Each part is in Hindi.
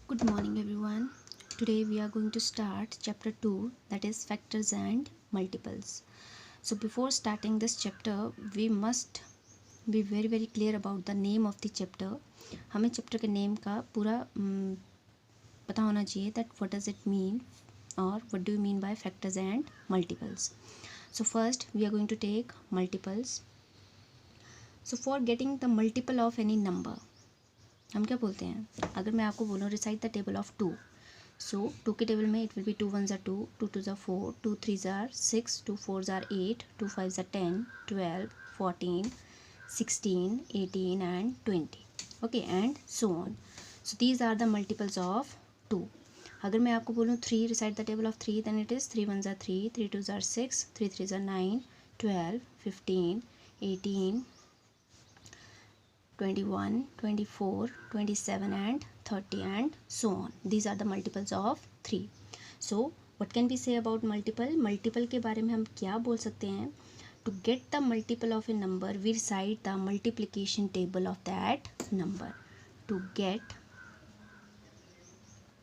Good morning everyone. Today we are going to start chapter 2, that is factors and multiples. So before starting this chapter we must be very clear about the name of the chapter. हमें चैप्टर के नेम का पूरा पता होना चाहिए that what does it mean or what do you mean by factors and multiples. So first we are going to take multiples. So for getting the multiple of any number हम क्या बोलते हैं, अगर मैं आपको बोलूँ recite the table of two, so two के टेबल में it will be 2 1 are 2, 2 2 are 4, 2 3 are 6, 2 4 are 8, 2 5 are 10, 12, 14, 16, 18 and 20. Okay and so on. So these are the multiples of 2. अगर मैं आपको बोलूँ 3 recite the table of 3, then it is 3 1 tsar 3, 3 2 tsar 6, 3 3 tsar 9, 12, 15, 18, 21, 24, 27 and 30 and so on. These are the multiples of 3. So what can we say about multiple? Multiple के बारे में हम क्या बोल सकते हैं? To get the multiple of a number, we recite the multiplication table of that number. To get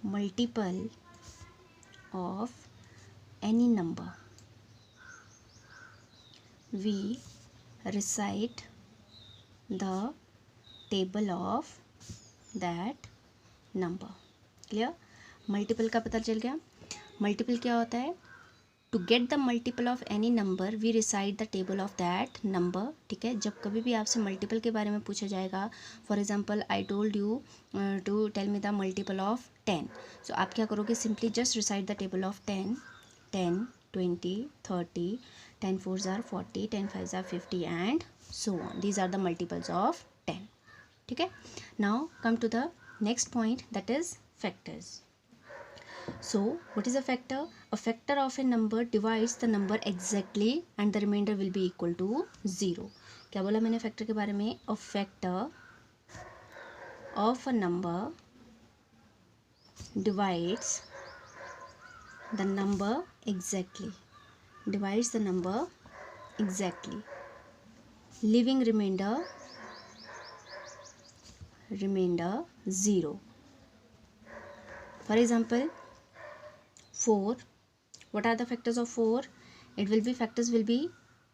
multiple of any number, we recite the table of that number. Clear? Multiple का पता चल गया. मल्टीपल क्या होता है? To get the multiple of any number we recite the table of that number. ठीक है, जब कभी भी आपसे मल्टीपल के बारे में पूछा जाएगा, for example I told you to tell me the multiple of 10, so आप क्या करोगे? Simply just recite the table of 10, 10, 20, 30, 10 4 are 40, 10 5 are 50 and so on. These are the multiples of 10. ठीक है. Now come to the next point, that is factors. So what is a factor? A factor of a number divides the number exactly and the remainder will be equal to 0. क्या बोला मैंने फैक्टर के बारे में? A factor of a number divides the number exactly, divides the number exactly, leaving remainder 0. For example, 4. What are the factors of 4? Factors will be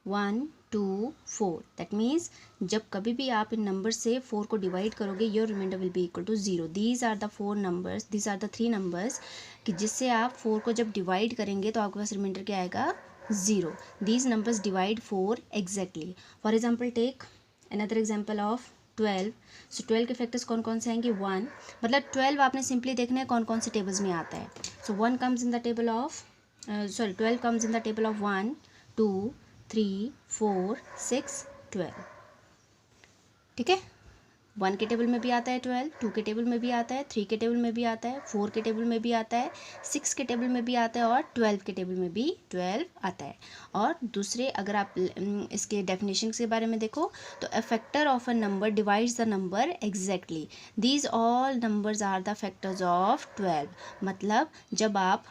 1, 2, 4. That means जब कभी भी आप इन नंबर से 4 को डिवाइड करोगे, your remainder will be equal to 0. These are the 4 numbers. These are the 3 numbers कि जिससे आप 4 को जब डिवाइड करेंगे तो आपके पास रिमाइंडर क्या आएगा? 0. These numbers divide 4 exactly. For example, take another example of 12. सो 12 के फैक्टर्स कौन कौन से आएंगे? 1. मतलब 12 आपने सिंपली देखना है कौन कौन से टेबल्स में आता है. सो 1 comes in the table of 12 comes in the table of 1, 2, 3, 4, 6, 12. ठीक है. 1 के टेबल में भी आता है 12, 2 के टेबल में भी आता है, 3 के टेबल में भी आता है, 4 के टेबल में भी आता है, 6 के टेबल में भी आता है और 12 के टेबल में भी 12 आता है. और दूसरे अगर आप इसके डेफिनेशन के बारे में देखो तो a factor of a number divides the number exactly. These all numbers are the factors of 12. मतलब जब आप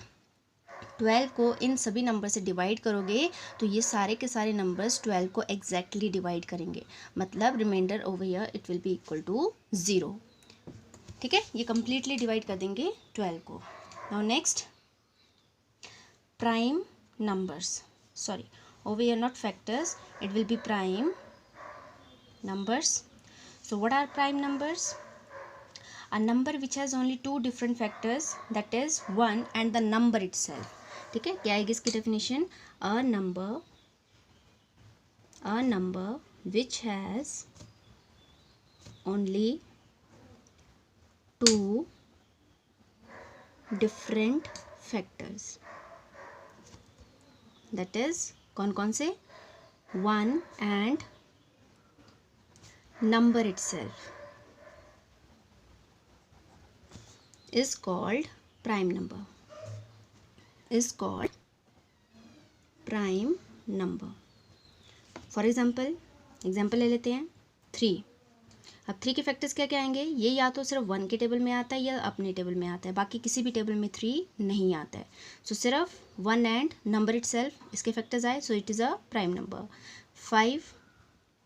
12 को इन सभी नंबर से डिवाइड करोगे तो ये सारे के सारे नंबर्स 12 को एग्जैक्टली डिवाइड करेंगे. मतलब remainder over here it will be equal to 0. ठीक है, ये कंप्लीटली डिवाइड कर देंगे 12 को. Now next, prime numbers. Sorry, over here not factors, it will be prime numbers. So what are prime numbers? A number which has only 2 different factors, that is 1 and the number itself. ठीक है, क्या आएगी इसकी definition? a number which has only 2 different factors, that is कौन कौन से? 1 and number itself is called prime number. Is called prime number. For example, example ले लेते हैं 3. अब 3 के फैक्टर्स क्या क्या आएंगे? ये या तो सिर्फ 1 के टेबल में आता है या अपने टेबल में आता है, बाकी किसी भी टेबल में 3 नहीं आता है. सो सिर्फ 1 एंड नंबर इटसेल्फ इसके फैक्टर्स आए, सो it is a prime number. 5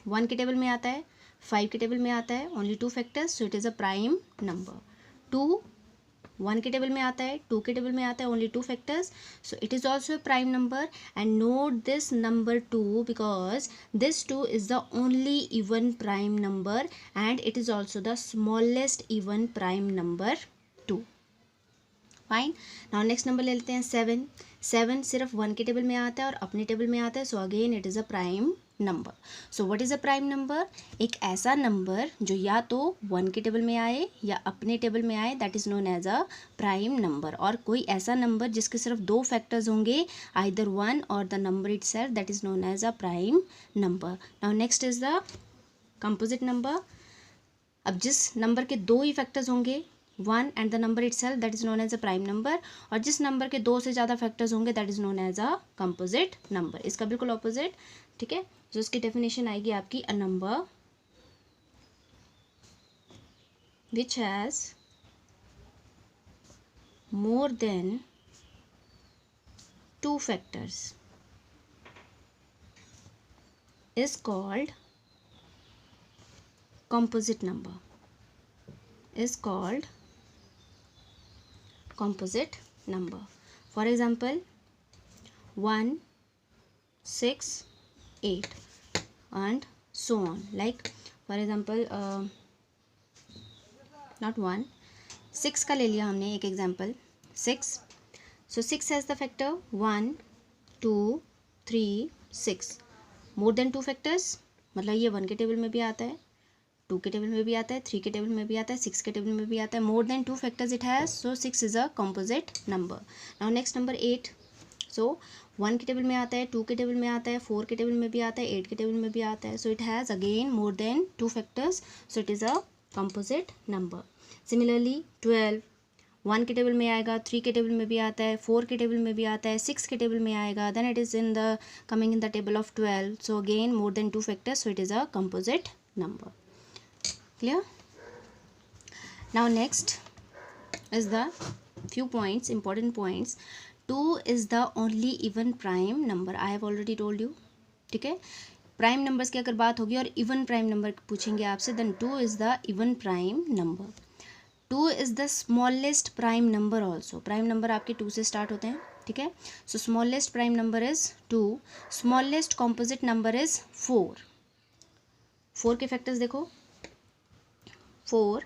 1 के टेबल में आता है, 5 के टेबल में आता है, only 2 factors, so it is a prime number. 2 one के टेबल में आता है, टू के टेबल में आता है, only two factors, so it is also a prime number. And note this number 2 because this 2 is the only even prime number and it is also the smallest even prime number 2. Fine. Now next number ले लेते हैं 7. 7 सिर्फ वन के टेबल में आता है और अपने टेबल में आता है, so again it is a prime number. So what is a prime number? एक ऐसा नंबर जो या तो वन के टेबल में आए या अपने टेबल में आए, that is known as a prime number. और कोई ऐसा नंबर जिसके सिर्फ दो फैक्टर्स होंगे, आइदर वन और the number itself, that is known as a prime number. Now next is the composite number. अब जिस नंबर के दो ही फैक्टर्स होंगे, one and the number itself, that is known as a prime number. और जिस नंबर के दो से ज़्यादा फैक्टर्स होंगे, that is known as a composite number. इसका बिल्कुल ऑपोजिट. ठीक है, जो इसकी डेफिनेशन आएगी आपकी, a number which has more than two factors is called composite number. Is called composite number. For example, 1, 6, 8 and so on. Like for example, not 1, 6 का ले लिया हमने एक example, 6. So 6 has the factor 1, 2, 3, 6. More than two factors, मतलब ये वन के टेबल में भी आता है, टू के टेबल में भी आता है, थ्री के टेबल में भी आता है, सिक्स के टेबल में भी आता है. मोर than two factors it has, so 6 is a composite number. Now next number 8. So one के टेबल में आता है, टू के टेबल में आता है, फोर के टेबल में भी आता है, एट के टेबल में भी आता है. So it has again more than two factors, so it is a composite number. Similarly 12 one के टेबल में आएगा, थ्री के टेबल में भी आता है, फोर के टेबल में भी आता है, सिक्स के टेबल में आएगा, then it is in the coming in the table of 12. So again more than two factors, so it is a composite number. Clear? Now next is the few points, important points. 2 is the only even prime number. I have already told you. ठीक है, प्राइम नंबर्स की अगर बात होगी और इवन प्राइम नंबर पूछेंगे आपसे, then 2 is the even prime number. 2 is the smallest prime number also. Prime number आपके 2 से स्टार्ट होते हैं. ठीक है, so smallest prime number is 2. Smallest composite number is 4. 4 के फैक्टर्स देखो, 4,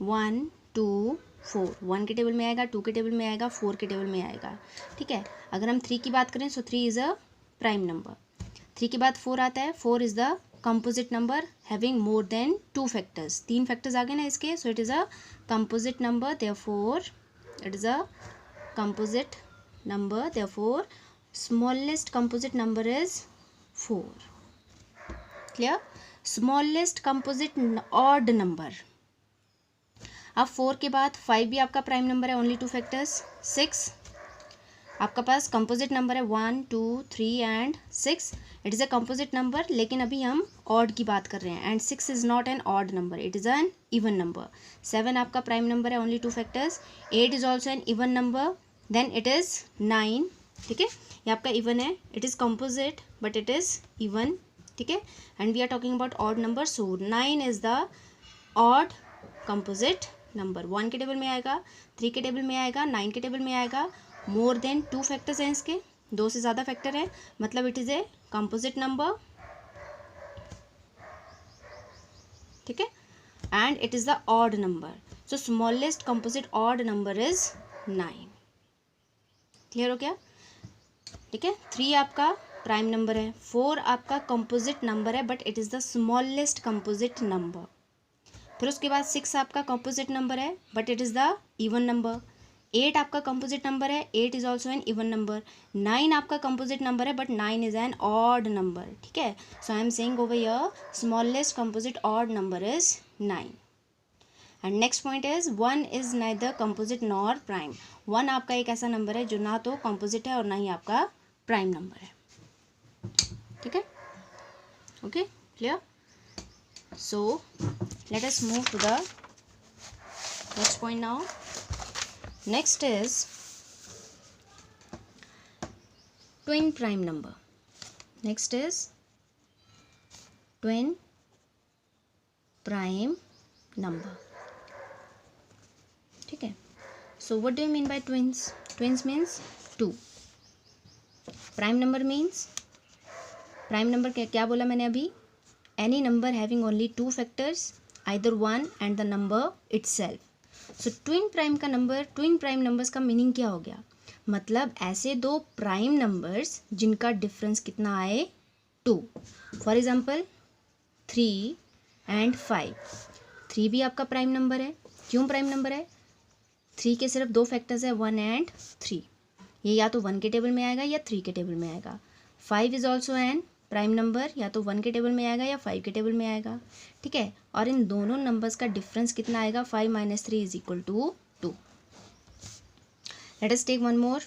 1, 2, 4. वन के टेबल में आएगा, टू के टेबल में आएगा, फोर के टेबल में आएगा. ठीक है, अगर हम 3 की बात करें, so 3 is a prime number. 3 के बाद 4 आता है, 4 is the composite number having more than two factors. 3 factors आ गए ना इसके, so it is a composite number. Therefore it is a composite number. Therefore smallest composite number is 4. Clear? Smallest composite odd number. अब 4 के बाद 5 भी आपका प्राइम नंबर है, ओनली टू फैक्टर्स. 6 आपका पास कंपोजिट नंबर है, 1, 2, 3 and 6. It is a composite number, लेकिन अभी हम ऑड की बात कर रहे हैं. And 6 is not an odd number, it is an even number. 7 आपका प्राइम नंबर है, only two factors. 8 is also an even number. Then it is 9. ठीक है, ये आपका इवन है. It is composite but it is even. ठीक है, and we are talking about odd number. So 9 is the odd composite number. 1 के टेबल में आएगा, 3 के टेबल में आएगा, 9 के टेबल में आएगा. मोर देन टू फैक्टर्स हैं इसके, दो से ज़्यादा फैक्टर है, मतलब it is a composite number. ठीक है, and it is the odd number. So smallest composite odd number is 9. Clear हो गया? ठीक है, 3 आपका प्राइम नंबर है, 4 आपका कंपोजिट नंबर है but it is the smallest composite number. फिर उसके बाद 6 आपका कंपोजिट नंबर है but it is the even number. 8 आपका कंपोजिट नंबर है, 8 is also an even number. 9 आपका कंपोजिट नंबर है but 9 is an odd number. ठीक है, so I am saying over here smallest composite odd number is 9. And next point is 1 is neither composite nor prime. 1 आपका एक ऐसा नंबर है जो ना तो कंपोजिट है और ना ही आपका प्राइम नंबर है. ठीक है, okay, clear? So let us move to the next point now. Next is twin prime number. Next is twin prime number. ठीक है, So what do you mean by twins? Twins means 2. Prime number means, prime number क्या बोला मैंने अभी? Any number having only 2 factors, either 1 and the number itself. So twin prime का नंबर, twin prime numbers का मीनिंग क्या हो गया? मतलब ऐसे दो प्राइम नंबर्स जिनका डिफरेंस कितना आए 2. For example 3 and 5. 3 भी आपका प्राइम नंबर है. क्यों प्राइम नंबर है? 3 के सिर्फ 2 फैक्टर्स है 1 एंड 3. ये या तो 1 के टेबल में आएगा या 3 के टेबल में आएगा. 5 is also an prime number, या तो 1 के टेबल में आएगा या 5 के टेबल में आएगा. ठीक है. और इन दोनों नंबर्स का डिफरेंस कितना आएगा? 5 - 3 is equal to 2. Let us take one more.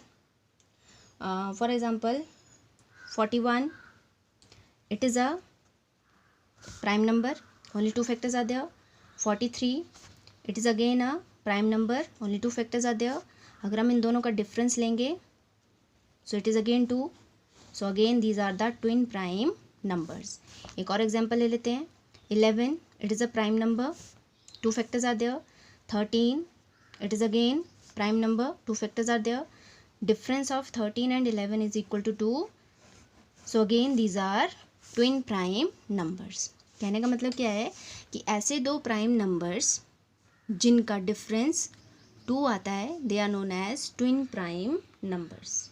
For example 41. It is a prime number, only 2 factors are there. 43, it is again a prime number, only 2 factors are there. अगर हम इन दोनों का डिफरेंस लेंगे, so it is again 2. So again these are the twin prime numbers. एक और एग्जांपल ले लेते हैं. 11, it is a prime number, 2 factors are there. 13, it is again prime number, 2 factors are there. Difference of 13 and 11 is equal to 2. So again these are twin prime numbers. कहने का मतलब क्या है कि ऐसे दो प्राइम नंबर्स जिनका डिफरेंस 2 आता है, they are known as twin prime numbers.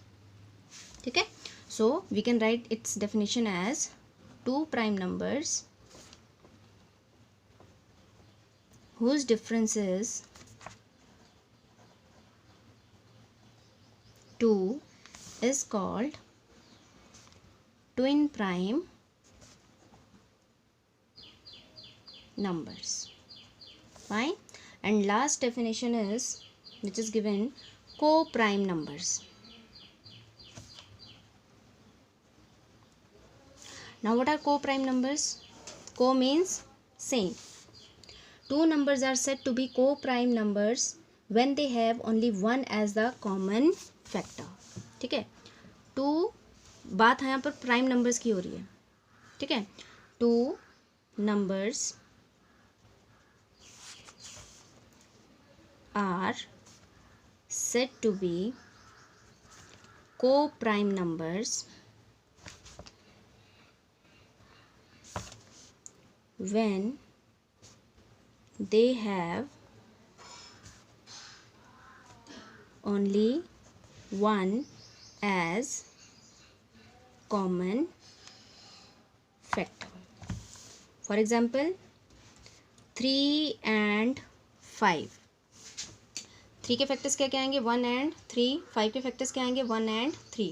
ठीक है. So we can write its definition as 2 prime numbers whose difference is 2 is called twin prime numbers. Fine. And last definition is, which is given, co-prime numbers. Now what are co-prime numbers? Co means same. Two numbers are said to be co-prime numbers when they have only one as the common factor. ठीक है. टू, बात यहाँ पर प्राइम नंबर्स की हो रही है. ठीक है. 2 numbers are said to be co-prime numbers when they have only one as common factor. For example, 3 and 5. 3 के फैक्टर्स क्या क्या आएंगे? 1 and 3. 5 के फैक्टर्स क्या आएंगे? 1 and 3.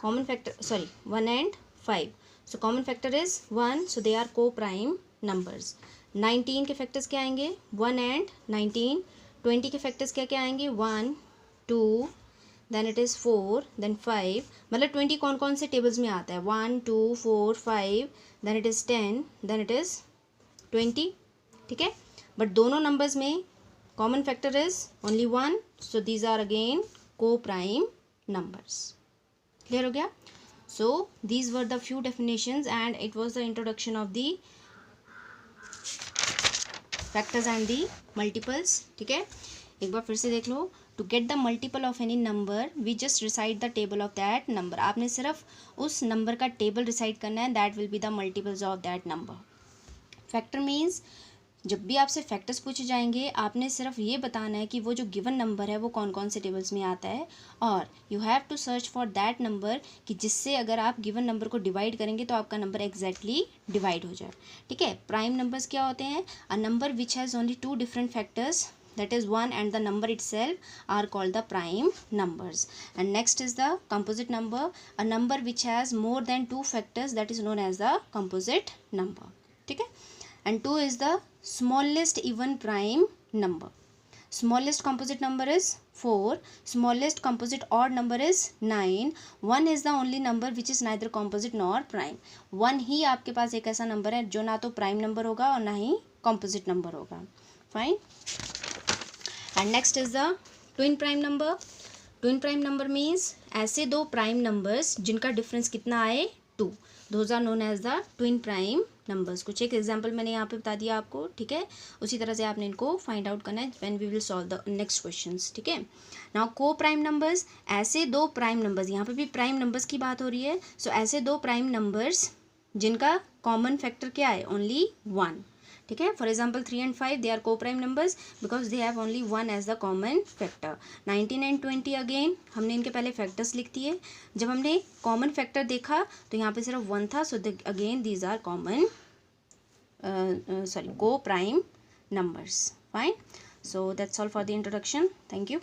Common factor, sorry, 1 and 5. So common factor is 1, so they are को प्राइम नंबर्स. 19 के फैक्टर्स क्या आएंगे? 1 and 19. 20 के फैक्टर्स क्या क्या आएंगे? 1, 2, देन इट इज़ 4, देन 5. मतलब 20 कौन कौन से टेबल्स में आता है? 1, 2, 4, 5, then it is 10, then it is 20. ठीक है. बट दोनों नंबर्स में common factor is only 1, so these are again co-prime numbers. Clear हो गया? So these were the few definitions and it was the introduction of the factors and the multiples. ठीक है. एक बार फिर से देख लो. To get the multiple of any number, we just recite the table of that number. आपने सिर्फ उस नंबर का टेबल रिसाइट करना है. That will be the multiples of that number. Factor means जब भी आपसे फैक्टर्स पूछे जाएंगे आपने सिर्फ ये बताना है कि वो जो गिवन नंबर है वो कौन कौन से टेबल्स में आता है, और you have to search for that number कि जिससे अगर आप गिवन नंबर को डिवाइड करेंगे तो आपका नंबर एग्जैक्टली डिवाइड हो जाए. ठीक है. प्राइम नंबर्स क्या होते हैं? A number which has only 2 different factors, that is 1 and the number itself are called the prime numbers. And next is the composite number, a number which has more than 2 factors, that is known as the composite number. ठीक है. And 2 is the smallest even prime number. Smallest composite number is 4. Smallest composite odd number is 9. 1 is the only number which is neither composite nor prime. 1 ही आपके पास एक ऐसा नंबर है जो ना तो प्राइम नंबर होगा और ना ही composite नंबर होगा. Fine. And next is the twin prime number. Twin prime number means ऐसे दो प्राइम नंबर्स जिनका डिफरेंस कितना आए? 2. Those are known as the twin prime numbers. कुछ एक एग्जाम्पल मैंने यहाँ पे बता दिया आपको, ठीक है। उसी तरह से आपने इनको फाइंड आउट करना है when we will solve the next questions, ठीक है। नाउ को प्राइम नंबर्स, ऐसे दो प्राइम नंबर्स, यहाँ पे भी प्राइम नंबर्स की बात हो रही है। सो ऐसे दो प्राइम नंबर्स जिनका कॉमन फैक्टर क्या है, ओनली 1, ठीक है। For example 3 and 5 they are को prime numbers because they have only 1 as the common factor. 19 and 20 again हमने इनके पहले फैक्टर्स लिख दिए। जब हमने कॉमन फैक्टर देखा तो यहाँ पे सिर्फ 1 था, so again these are common coprime numbers. Fine. So that's all for the introduction. Thank you.